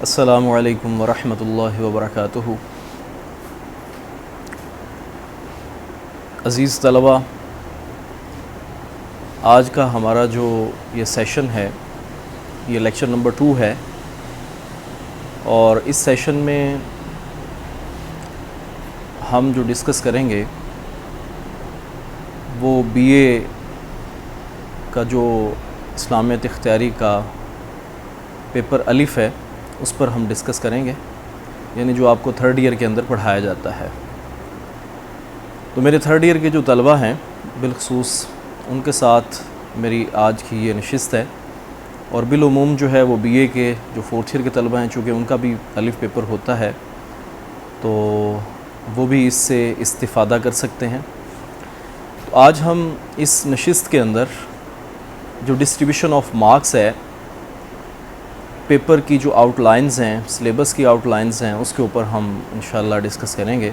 السلام علیکم ورحمۃ اللہ وبرکاتہ۔ عزیز طلبہ، آج کا ہمارا جو یہ سیشن ہے یہ لیکچر نمبر 2 ہے، اور اس سیشن میں ہم جو ڈسکس کریں گے وہ بی اے کا جو اسلامیت اختیاری کا پیپر الف ہے اس پر ہم ڈسکس کریں گے، یعنی جو آپ کو 3rd ایئر کے اندر پڑھایا جاتا ہے۔ تو میرے 3rd ایئر کے جو طلبہ ہیں بالخصوص ان کے ساتھ میری آج کی یہ نشست ہے، اور بالعموم جو ہے وہ بی اے کے جو 4th ایئر کے طلبہ ہیں، چونکہ ان کا بھی الف پیپر ہوتا ہے تو وہ بھی اس سے استفادہ کر سکتے ہیں۔ تو آج ہم اس نشست کے اندر جو ڈسٹریبیوشن آف مارکس ہے، پیپر کی جو آؤٹ لائنز ہیں، سلیبس کی آؤٹ لائنز ہیں، اس کے اوپر ہم انشاءاللہ ڈسکس کریں گے۔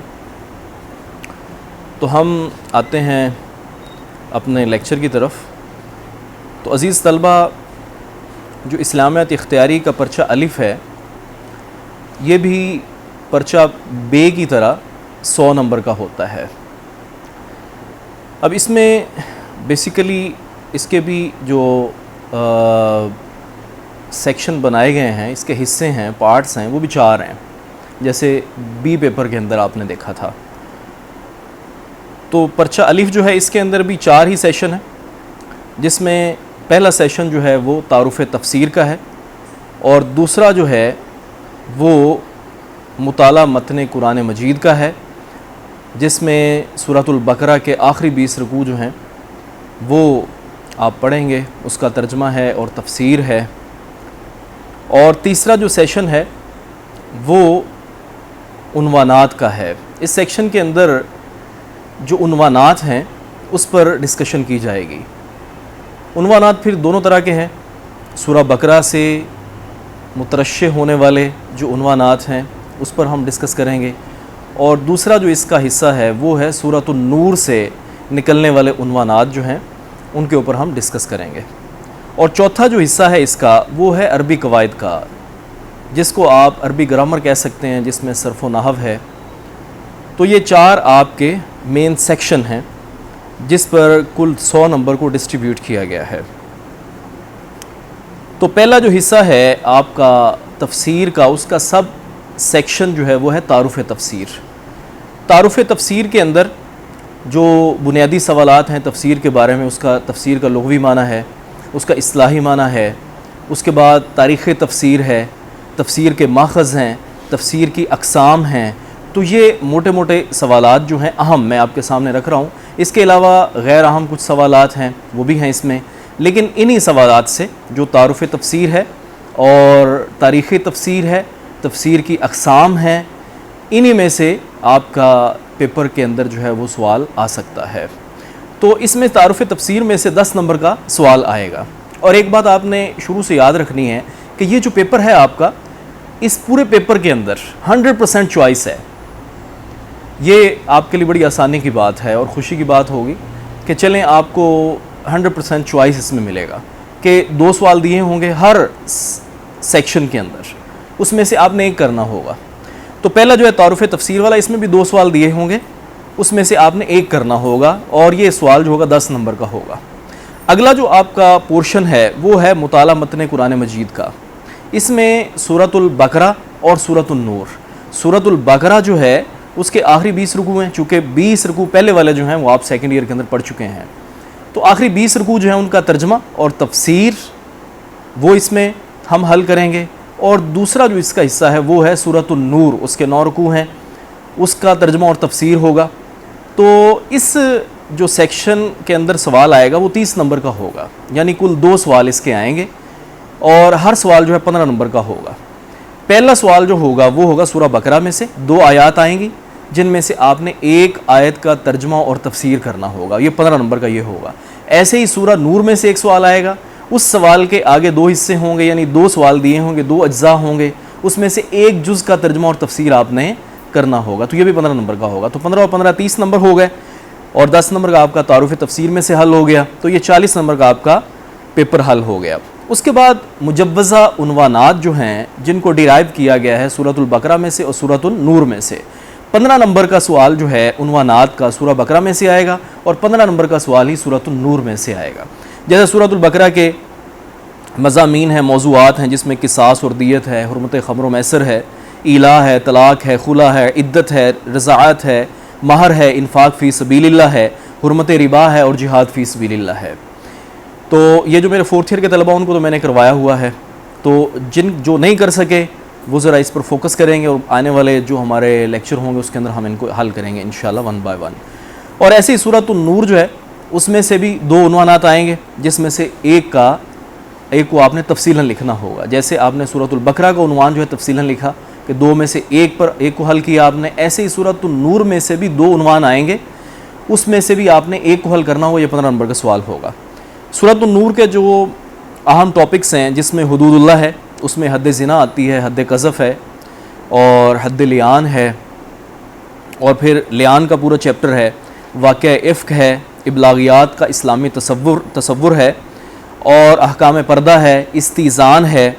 تو ہم آتے ہیں اپنے لیکچر کی طرف۔ تو عزیز طلبہ، جو اسلامیت اختیاری کا پرچہ الف ہے یہ بھی پرچہ بے کی طرح 100 نمبر کا ہوتا ہے۔ اب اس میں بیسیکلی اس کے بھی جو سیکشن بنائے گئے ہیں، اس کے حصے ہیں، پارٹس ہیں، وہ بھی 4 ہیں، جیسے بی پیپر کے اندر آپ نے دیکھا تھا۔ تو پرچہ الف جو ہے اس کے اندر بھی 4 ہی سیشن ہیں، جس میں پہلا سیشن جو ہے وہ تعارف تفسیر کا ہے، اور دوسرا جو ہے وہ مطالعہ متن قرآن مجید کا ہے، جس میں سورۃ البقرہ کے آخری 20 رکوع جو ہیں وہ آپ پڑھیں گے، اس کا ترجمہ ہے اور تفسیر ہے۔ اور تیسرا جو سیشن ہے وہ عنوانات کا ہے۔ اس سیکشن کے اندر جو عنوانات ہیں اس پر ڈسکشن کی جائے گی۔ عنوانات پھر دونوں طرح کے ہیں، سورہ بقرہ سے مترشح ہونے والے جو عنوانات ہیں اس پر ہم ڈسکس کریں گے، اور دوسرا جو اس کا حصہ ہے وہ ہے سورۃ النور سے نکلنے والے عنوانات جو ہیں ان کے اوپر ہم ڈسکس کریں گے۔ اور چوتھا جو حصہ ہے اس کا وہ ہے عربی قواعد کا، جس کو آپ عربی گرامر کہہ سکتے ہیں، جس میں صرف و نحو ہے۔ تو یہ 4 آپ کے مین سیکشن ہیں جس پر کل 100 نمبر کو ڈسٹریبیوٹ کیا گیا ہے۔ تو پہلا جو حصہ ہے آپ کا تفسیر کا، اس کا سب سیکشن جو ہے وہ ہے تعارف تفسیر۔ تعارف تفسیر کے اندر جو بنیادی سوالات ہیں تفسیر کے بارے میں، اس کا تفسیر کا لغوی معنی ہے، اس کا اصطلاحی معنی ہے، اس کے بعد تاریخ تفسیر ہے، تفسیر کے ماخذ ہیں، تفسیر کی اقسام ہیں۔ تو یہ موٹے موٹے سوالات جو ہیں اہم میں آپ کے سامنے رکھ رہا ہوں۔ اس کے علاوہ غیر اہم کچھ سوالات ہیں وہ بھی ہیں اس میں، لیکن انہی سوالات سے جو تعارف تفسیر ہے اور تاریخ تفسیر ہے، تفسیر کی اقسام ہیں، انہی میں سے آپ کا پیپر کے اندر جو ہے وہ سوال آ سکتا ہے۔ تو اس میں تعارف تفسیر میں سے 10 نمبر کا سوال آئے گا۔ اور ایک بات آپ نے شروع سے یاد رکھنی ہے کہ یہ جو پیپر ہے آپ کا، اس پورے پیپر کے اندر 100% چوائس ہے۔ یہ آپ کے لیے بڑی آسانی کی بات ہے اور خوشی کی بات ہوگی کہ چلیں آپ کو 100% چوائس اس میں ملے گا، کہ 2 سوال دیے ہوں گے ہر سیکشن کے اندر، اس میں سے آپ نے ایک کرنا ہوگا۔ تو پہلا جو ہے تعارف تفسیر والا، اس میں بھی 2 سوال دیے ہوں گے، اس میں سے آپ نے ایک کرنا ہوگا، اور یہ سوال جو ہوگا 10 نمبر کا ہوگا۔ اگلا جو آپ کا پورشن ہے وہ ہے مطالعہ متن قرآن مجید کا۔ اس میں سورۃ البقرہ اور سورۃ النور۔ سورۃ البقرہ جو ہے اس کے آخری 20 رکوع ہیں، چونکہ 20 رکوع پہلے والے جو ہیں وہ آپ 2nd ایئر کے اندر پڑھ چکے ہیں، تو آخری 20 رکوع جو ہیں ان کا ترجمہ اور تفسیر وہ اس میں ہم حل کریں گے۔ اور دوسرا جو اس کا حصہ ہے وہ ہے سورۃ النور، اس کے 9 رکوع ہیں، اس کا ترجمہ اور تفسیر ہوگا۔ تو اس جو سیکشن کے اندر سوال آئے گا وہ 30 نمبر کا ہوگا، یعنی کل 2 سوال اس کے آئیں گے، اور ہر سوال جو ہے 15 نمبر کا ہوگا۔ پہلا سوال جو ہوگا وہ ہوگا سورہ بقرہ میں سے 2 آیات آئیں گی، جن میں سے آپ نے ایک آیت کا ترجمہ اور تفسیر کرنا ہوگا، یہ 15 نمبر کا یہ ہوگا۔ ایسے ہی سورہ نور میں سے ایک سوال آئے گا، اس سوال کے آگے 2 حصے ہوں گے، یعنی 2 سوال دیے ہوں گے، 2 اجزاء ہوں گے، اس میں سے ایک جز کا ترجمہ اور تفسیر آپ نے کرنا ہوگا، تو یہ بھی 15 نمبر کا ہوگا۔ تو 15 اور 15 30 نمبر ہو گئے، اور 10 نمبر کا آپ کا تعارف تفسیر میں سے حل ہو گیا، تو یہ 40 نمبر کا آپ کا پیپر حل ہو گیا۔ اس کے بعد مجوزہ عنوانات جو ہیں جن کو ڈیرائیو کیا گیا ہے سورۃ البقرہ میں سے اور سورۃ النور میں سے، 15 نمبر کا سوال جو ہے عنوانات کا سورہ بقرہ میں سے آئے گا اور 15 نمبر کا سوال ہی سورۃ النور میں سے آئے گا۔ جیسے سورۃ البقرہ کے مضامین ہیں، موضوعات ہیں، جس میں قصاص اور دیت ہے، حرمت خمر و میسر ہے، ایلا ہے، طلاق ہے، خلا ہے، عدت ہے، رضاعت ہے، مہر ہے، انفاق فی سبیل اللہ ہے، حرمت ربا ہے اور جہاد فی سبیل اللہ ہے۔ تو یہ جو میرے 4th ایئر کے طلبہ ان کو تو میں نے کروایا ہوا ہے، تو جو نہیں کر سکے وہ ذرا اس پر فوکس کریں گے، اور آنے والے جو ہمارے لیکچر ہوں گے اس کے اندر ہم ان کو حل کریں گے انشاءاللہ 1 بائی 1۔ اور ایسے ہی سورۃ النور جو ہے اس میں سے بھی 2 عنوانات آئیں گے، جس میں سے ایک کو آپ نے تفصیلاً لکھنا ہوگا۔ جیسے آپ نے سورۃ البقرہ کا عنوان جو ہے تفصیلاً لکھا کہ 2 میں سے ایک کو حل کیا آپ نے، ایسے ہی سورۃ النور میں سے بھی 2 عنوان آئیں گے، اس میں سے بھی آپ نے ایک کو حل کرنا ہوگا، یہ 15 نمبر کا سوال ہوگا۔ سورۃ النور کے جو اہم ٹاپکس ہیں جس میں حدود اللہ ہے، اس میں حد زنا آتی ہے، حد قذف ہے اور حد لیان ہے، اور پھر لیان کا پورا چیپٹر ہے، واقعہ افک ہے، ابلاغیات کا اسلامی تصور ہے، اور احکام پردہ ہے، استیزان ہے،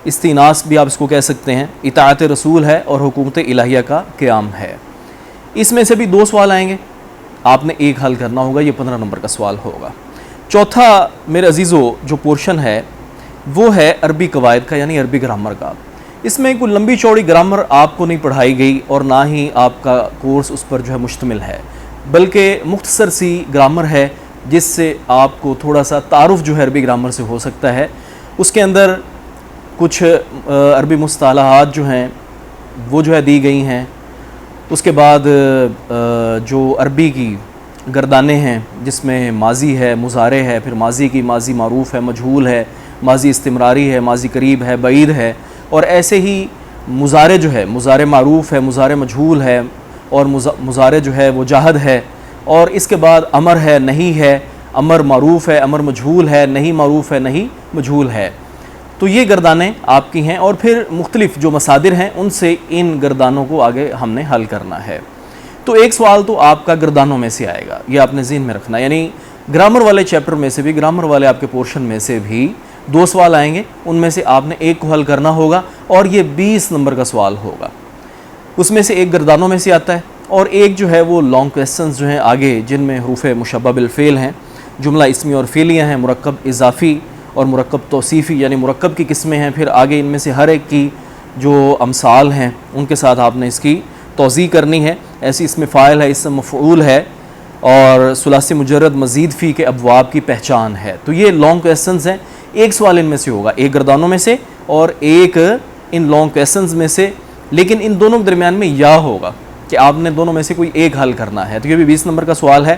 استیناس بھی آپ اس کو کہہ سکتے ہیں، اطاعت رسول ہے، اور حکومت الہیہ کا قیام ہے۔ اس میں سے بھی 2 سوال آئیں گے، آپ نے ایک حل کرنا ہوگا، یہ 15 نمبر کا سوال ہوگا۔ چوتھا میرے عزیزو جو پورشن ہے وہ ہے عربی قواعد کا، یعنی عربی گرامر کا۔ اس میں کوئی لمبی چوڑی گرامر آپ کو نہیں پڑھائی گئی اور نہ ہی آپ کا کورس اس پر جو ہے مشتمل ہے، بلکہ مختصر سی گرامر ہے جس سے آپ کو تھوڑا سا تعارف جو ہے عربی گرامر سے ہو سکتا ہے۔ اس کے اندر کچھ عربی مصطلحات جو ہیں وہ جو ہے دی گئی ہیں۔ اس کے بعد جو عربی کی گردانیں ہیں جس میں ماضی ہے، مضارع ہے، پھر ماضی کی ماضی معروف ہے، مجہول ہے، ماضی استمراری ہے، ماضی قریب ہے، بعید ہے، اور ایسے ہی مضارع جو ہے مضارع معروف ہے، مضارع مجہول ہے، اور مضارع جو ہے وہ جاہد ہے، اور اس کے بعد امر ہے، نہیں ہے، امر معروف ہے، امر مجہول ہے، نہیں معروف ہے، نہیں مجہول ہے۔ تو یہ گردانیں آپ کی ہیں، اور پھر مختلف جو مصادر ہیں ان سے ان گردانوں کو آگے ہم نے حل کرنا ہے۔ تو ایک سوال تو آپ کا گردانوں میں سے آئے گا، یہ آپ نے ذہن میں رکھنا، یعنی گرامر والے چیپٹر میں سے بھی، گرامر والے آپ کے پورشن میں سے بھی 2 سوال آئیں گے، ان میں سے آپ نے ایک کو حل کرنا ہوگا، اور یہ 20 نمبر کا سوال ہوگا۔ اس میں سے ایک گردانوں میں سے آتا ہے، اور ایک جو ہے وہ لانگ کویسچنز جو ہیں آگے، جن میں حروف مشبہ بالفعل ہیں، جملہ اسمی اور فعلیہ ہیں، مرکب اضافی اور مرکب توصیفی، یعنی مرکب کی قسمیں ہیں، پھر آگے ان میں سے ہر ایک کی جو امثال ہیں ان کے ساتھ آپ نے اس کی توضیح کرنی ہے۔ ایسی اسم فاعل ہے، اسم مفعول ہے، اور ثلاثی مجرد مزید فی کے ابواب کی پہچان ہے۔ تو یہ لانگ کویسچنز ہیں، ایک سوال ان میں سے ہوگا، ایک گردانوں میں سے اور ایک ان لانگ کویسچنز میں سے، لیکن ان دونوں کے درمیان میں یا ہوگا کہ آپ نے دونوں میں سے کوئی ایک حل کرنا ہے۔ تو یہ بھی 20 نمبر کا سوال ہے۔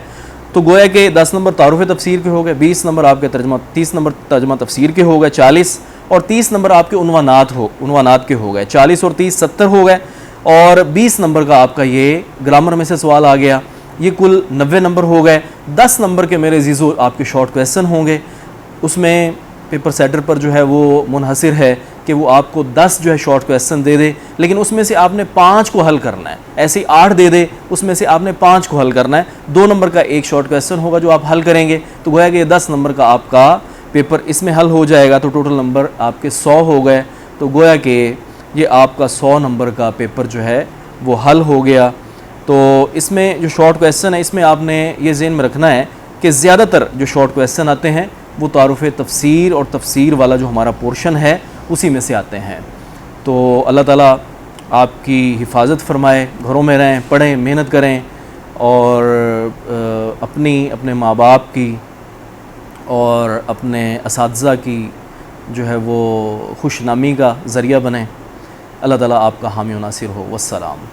تو گویا کہ 10 نمبر تعارف تفسیر کے ہو گئے، 20 نمبر آپ کے ترجمہ، 30 نمبر ترجمہ تفسیر کے ہو گئے، 40 اور 30 نمبر آپ کے عنوانات کے ہو گئے، 40 اور 30 70 ہو گئے، اور 20 نمبر کا آپ کا یہ گرامر میں سے سوال آ گیا، یہ کل 90 نمبر ہو گئے۔ 10 نمبر کے میرے عزیزو آپ کے شارٹ کویسچن ہوں گے، اس میں پیپر سیٹر پر جو ہے وہ منحصر ہے کہ وہ آپ کو 10 جو ہے شارٹ کویسچن دے دے، لیکن اس میں سے آپ نے 5 کو حل کرنا ہے، ایسے ہی 8 دے دے، اس میں سے آپ نے 5 کو حل کرنا ہے۔ 2 نمبر کا ایک شارٹ کویسچن ہوگا جو آپ حل کریں گے، تو گویا کہ یہ 10 نمبر کا آپ کا پیپر اس میں حل ہو جائے گا، تو ٹوٹل نمبر آپ کے 100 ہو گئے۔ تو گویا کہ یہ آپ کا 100 نمبر کا پیپر جو ہے وہ حل ہو گیا۔ تو اس میں جو شارٹ کویسچن ہے، اس میں آپ نے یہ ذہن میں رکھنا ہے کہ زیادہ تر جو شارٹ کویسچن آتے ہیں وہ تعارف تفسیر اور تفسیر والا جو ہمارا پورشن ہے اسی میں سے آتے ہیں۔ تو اللہ تعالیٰ آپ کی حفاظت فرمائے، گھروں میں رہیں، پڑھیں، محنت کریں، اور اپنے ماں باپ کی اور اپنے اساتذہ کی جو ہے وہ خوش نامی کا ذریعہ بنیں۔ اللہ تعالیٰ آپ کا حامی و ناصر ہو۔ والسلام۔